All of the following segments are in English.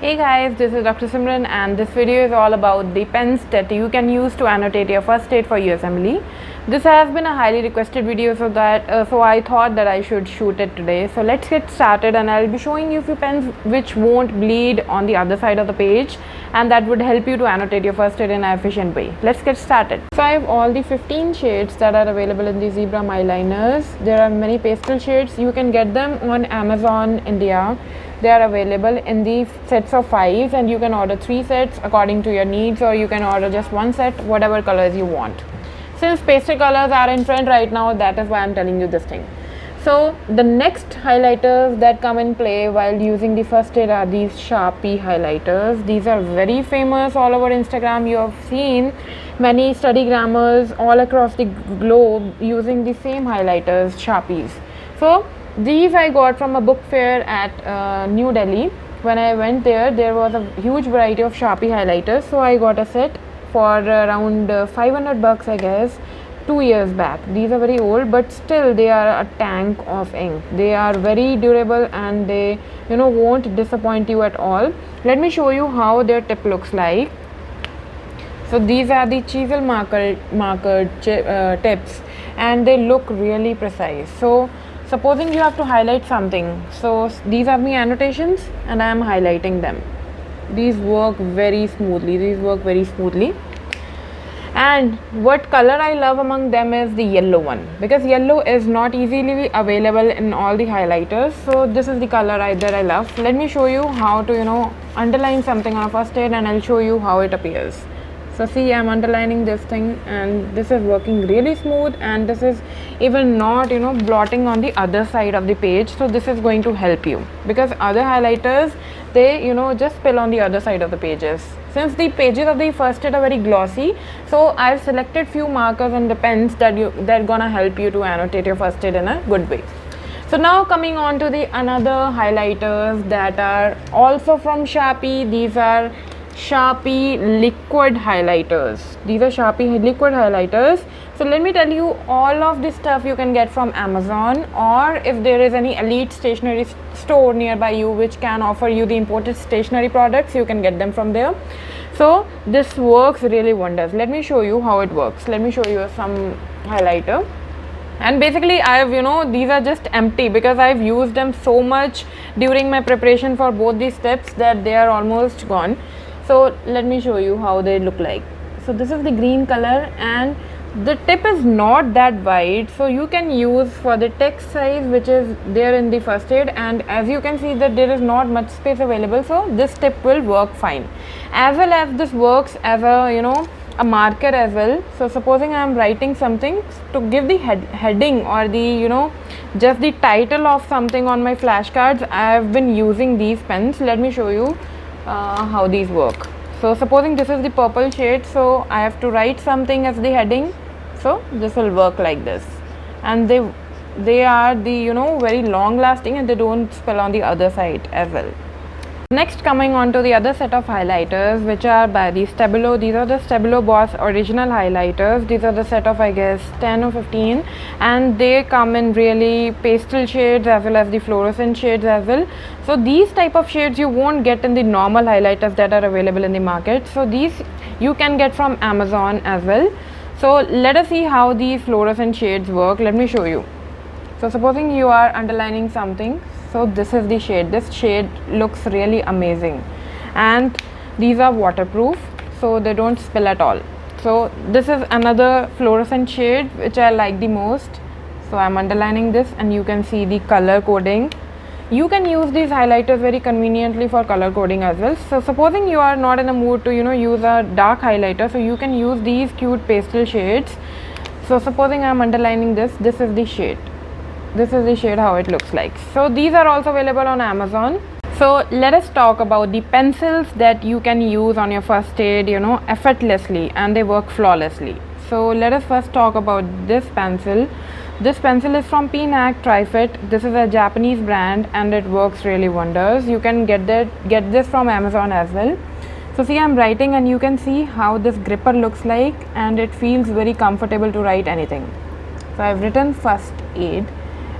Hey guys, this is Dr. Simran and this video is all about the pens that you can use to annotate your first aid for USMLE. This has been a highly requested video, so I thought that I should shoot it today. So let's get started, and I'll be showing you a few pens which won't bleed on the other side of the page, and that would help you to annotate your first aid in an efficient way. Let's get started. So I have all the 15 shades that are available in the Zebra eyeliners. There are many pastel shades. You can get them on Amazon India. They are available in the sets of 5, and you can order 3 sets according to your needs, or you can order just 1 set, whatever colors you want. Since pastel colors are in trend right now, that is why I'm telling you this thing. So the next highlighters that come in play while using the first aid are these Sharpie highlighters. These are very famous all over Instagram. You have seen many study grammars all across the globe using the same highlighters, Sharpies. So these I got from a book fair at New Delhi. When I went there, there was a huge variety of Sharpie highlighters. So I got a set for around 500 bucks, I guess, 2 years back. These are very old, but still they are a tank of ink. They are very durable and they won't disappoint you at all. Let me show you how their tip looks like. So these are the chisel marker tips, and they look really precise. So supposing you have to highlight something, so these are my annotations and I am highlighting them. These work very smoothly. And what color I love among them is the yellow one, because yellow is not easily available in all the highlighters. So this is the color that I love. Let me show you how to underline something on a first aid, and I'll show you how it appears. So see, I'm underlining this thing and this is working really smooth, and this is even not blotting on the other side of the page. So this is going to help you, because other highlighters, they just spill on the other side of the pages. Since the pages of the first aid are very glossy, so I've selected few markers and the pens that gonna help you to annotate your first aid in a good way. So now coming on to the another highlighters that are also from Sharpie. These are Sharpie liquid highlighters. So let me tell you, all of this stuff you can get from Amazon, or if there is any elite stationery store nearby you which can offer you the imported stationery products, you can get them from there. So this works really wonders. Let me show you how it works. Let me show you some highlighter. And basically I have these are just empty because I've used them so much during my preparation for both these steps that they are almost gone. So let me show you how they look like. So this is the green color, and the tip is not that wide, so you can use for the text size which is there in the first aid. And as you can see that there is not much space available, so this tip will work fine. As well as this works as a marker as well. So supposing I am writing something, to give the heading or the just the title of something on my flashcards, I have been using these pens. Let me show you how these work. So supposing this is the purple shade, so I have to write something as the heading, so this will work like this, and they are the very long lasting, and they don't spill on the other side as well. Next, coming on to the other set of highlighters, which are by the Stabilo. These are the Stabilo Boss original highlighters. These are the set of, I guess, 10 or 15, and they come in really pastel shades as well as the fluorescent shades as well. So these type of shades you won't get in the normal highlighters that are available in the market. So these you can get from Amazon as well. So let us see how these fluorescent shades work. Let me show you. So supposing you are underlining something, so this is the shade. This shade looks really amazing, and these are waterproof, so they don't spill at all. So this is another fluorescent shade which I like the most. So I'm underlining this, and you can see the color coding. You can use these highlighters very conveniently for color coding as well. So supposing you are not in a mood to use a dark highlighter, so you can use these cute pastel shades. So supposing I'm underlining this is the shade. This is the shade how it looks like. So these are also available on Amazon. So let us talk about the pencils that you can use on your first aid effortlessly, and they work flawlessly. So let us first talk about this pencil. This pencil is from PNAC Tri-Fit. This is a Japanese brand, and it works really wonders. You can get this from Amazon as well. So see, I'm writing, and you can see how this gripper looks like, and it feels very comfortable to write anything. So I've written first aid,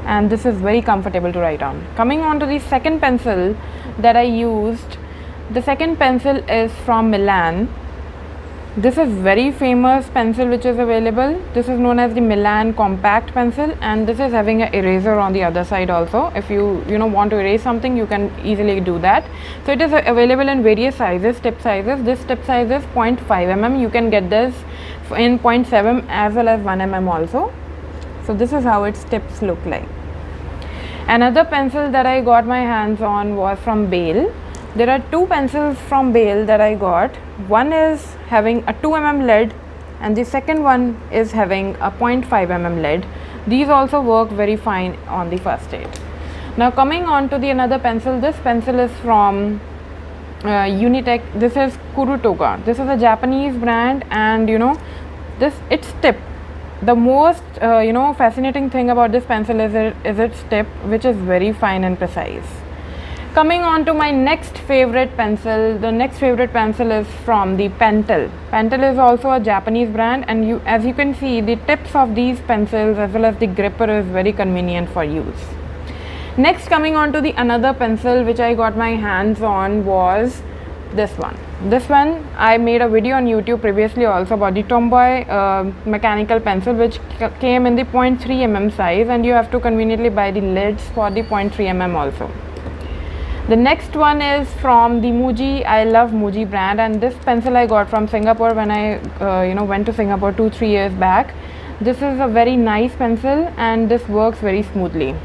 and this is very comfortable to write on. Coming on to the second pencil that I used, The second pencil is from Milan. This is very famous pencil which is available. This is known as the Milan compact pencil, and this is having an eraser on the other side also. If you want to erase something, you can easily do that. So it is available in various sizes, tip sizes. This tip size is 0.5 mm. You can get this in 0.7 as well as 1 mm also. So this is how its tips look like. Another pencil that I got my hands on was from Bale. There are two pencils from Bale that I got. One is having a 2 mm lead and the second one is having a 0.5 mm lead. These also work very fine on the first aid. Now coming on to the another pencil, this pencil is from Unitech. This is Kurutoga. This is a Japanese brand, and its tip. The most fascinating thing about this pencil is its tip, which is very fine and precise. Coming on to my next favorite pencil, the next favorite pencil is from the Pentel. Pentel is also a Japanese brand, and as you can see, the tips of these pencils as well as the gripper is very convenient for use. Next, coming on to the another pencil which I got my hands on was this one. This one I made a video on YouTube previously also about the Tomboy mechanical pencil, which came in the 0.3 mm size, and you have to conveniently buy the lids for the 0.3 mm also. The next one is from the Muji. I love Muji brand, and this pencil I got from Singapore when I went to Singapore 2-3 years back. This is a very nice pencil and this works very smoothly.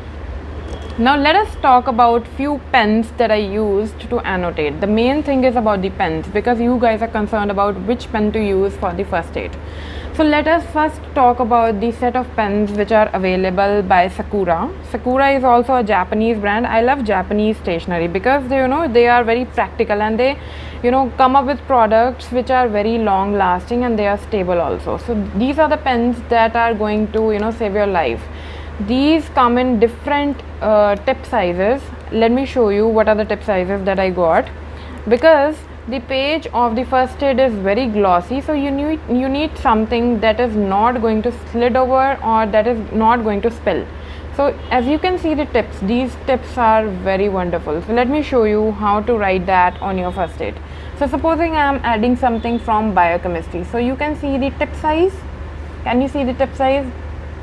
Now let us talk about few pens that I used to annotate. The main thing is about the pens, because you guys are concerned about which pen to use for the first aid. So let us first talk about the set of pens which are available by Sakura. Sakura is also a Japanese brand. I love Japanese stationery because they are very practical, and they come up with products which are very long lasting and they are stable also. So these are the pens that are going to save your life. These come in different tip sizes. Let me show you what are the tip sizes that I got, because the page of the first aid is very glossy, so you need something that is not going to slide over or that is not going to spill. So as you can see the tips, these tips are very wonderful. So let me show you how to write that on your first aid. So supposing I am adding something from biochemistry, so you can see the tip size. Can you see the tip size?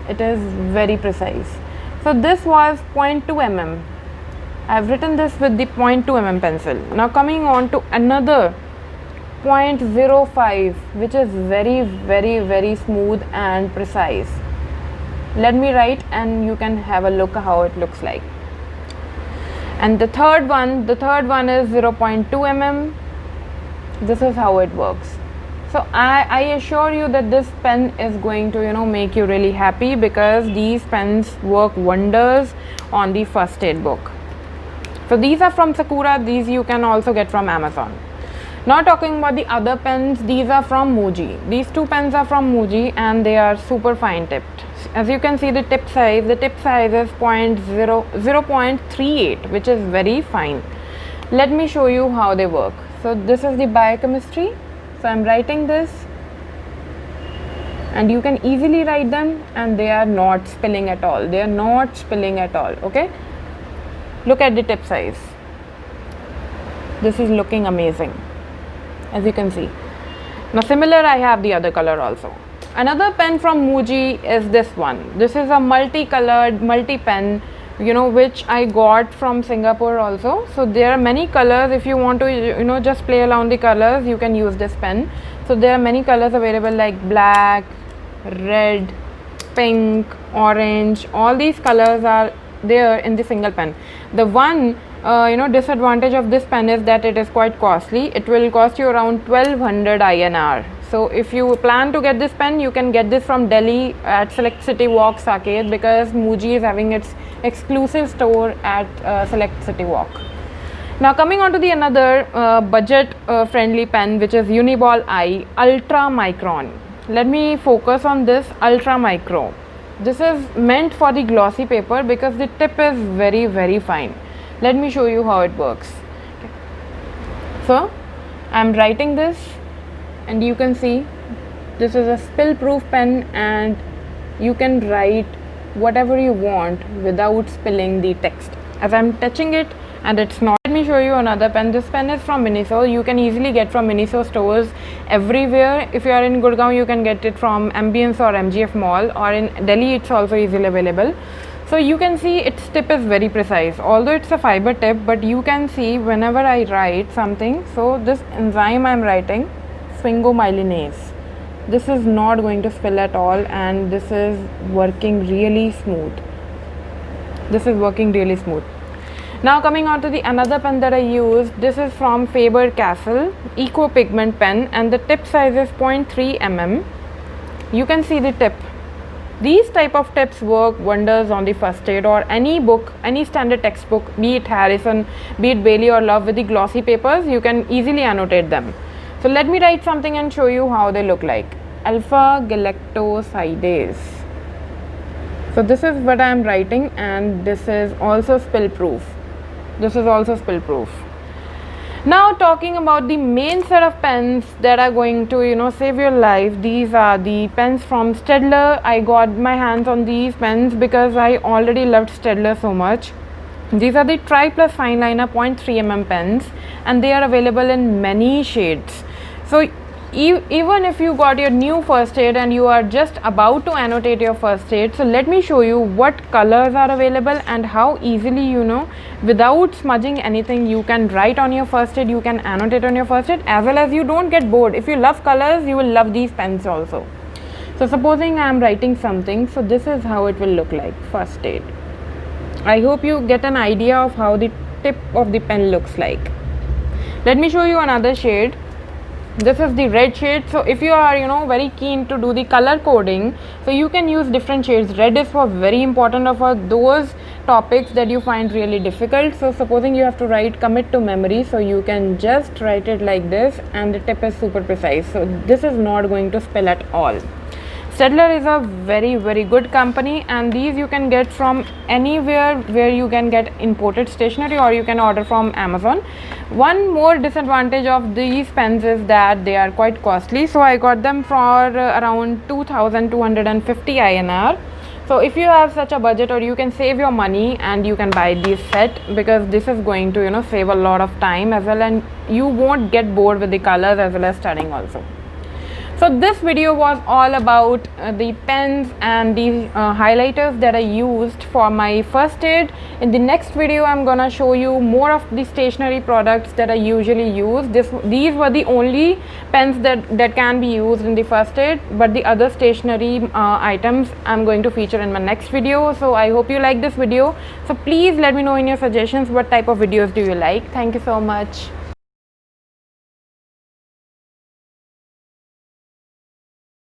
It is very precise. So this was 0.2 mm. I've written this with the 0.2 mm pencil. Now coming on to another 0.05, which is very smooth and precise. Let me write and you can have a look how it looks like. And the third one is 0.2 mm. This is how it works. So I assure you that this pen is going to make you really happy, because these pens work wonders on the first aid book. So these are from Sakura. These you can also get from Amazon. Now talking about the other pens, these are from Muji. These two pens are from Muji and they are super fine tipped. As you can see the tip size is 0.38, which is very fine. Let me show you how they work. So this is the biochemistry. So I'm writing this and you can easily write them, and they are not spilling at all. They are not spilling at all. Okay. Look at the tip size. This is looking amazing, as you can see. Now similar I have the other color also. Another pen from Muji is this one. This is a multicolored multi-pen, which I got from Singapore also. So there are many colors. If you want to just play around the colors, you can use this pen. So there are many colors available like black, red, pink, orange. All these colors are there in the single pen. The one disadvantage of this pen is that it is quite costly. It will cost you around 1200 INR. So if you plan to get this pen, you can get this from Delhi at Select City Walk Saket, because Muji is having its exclusive store at Select City Walk. Now coming on to the another budget friendly pen, which is Uniball I Ultra Micron. Let me focus on this Ultra Micro. This is meant for the glossy paper because the tip is very fine. Let me show you how it works. Okay. So I'm writing this and you can see this is a spill proof pen, and you can write whatever you want without spilling the text. As I'm touching it and it's not, let me show you another pen. This pen is from Miniso. You can easily get from Miniso stores everywhere. If you are in Gurgaon, you can get it from Ambience or MGF Mall, or in Delhi it's also easily available. So you can see its tip is very precise, although it's a fiber tip, but you can see whenever I write something, so this enzyme I'm writing, sphingomyelinase, this is not going to spill at all, and this is working really smooth. This is working really smooth. Now coming on to the another pen that I used, this is from Faber-Castell Eco Pigment pen, and the tip size is 0.3 mm. You can see the tip. These type of tips work wonders on the first aid or any book, any standard textbook, be it Harrison, be it Bailey or Love with the glossy papers. You can easily annotate them. So let me write something and show you how they look like. Alpha galactosidase. So this is what I am writing, and this is also spill proof. This is also spill proof. Now talking about the main set of pens that are going to save your life, these are the pens from Staedtler. I got my hands on these pens because I already loved Staedtler so much. These are the Tri Plus Fine Liner 0.3 mm pens, and they are available in many shades. So even if you got your new first aid and you are just about to annotate your first aid, so let me show you what colors are available and how easily without smudging anything you can write on your first aid, you can annotate on your first aid, as well as you don't get bored. If you love colors, you will love these pens also. So supposing I am writing something, so this is how it will look like, first aid. I hope you get an idea of how the tip of the pen looks like. Let me show you another shade. This is the red shade. So if you are very keen to do the color coding, so you can use different shades. Red is for very important for those topics that you find really difficult. So supposing you have to write commit to memory, so you can just write it like this, and the tip is super precise, so this is not going to spill at all. Staedtler is a very good company, and these you can get from anywhere where you can get imported stationery, or you can order from Amazon. One more disadvantage of these pens is that they are quite costly. So I got them for around 2,250 INR. So if you have such a budget, or you can save your money and you can buy this set, because this is going to save a lot of time as well, and you won't get bored with the colors as well as studying also. So this video was all about the pens and the highlighters that I used for my first aid. In the next video, I'm gonna show you more of the stationery products that I usually use. These were the only pens that can be used in the first aid, but the other stationery items I'm going to feature in my next video. So I hope you like this video. So please let me know in your suggestions what type of videos do you like. Thank you so much.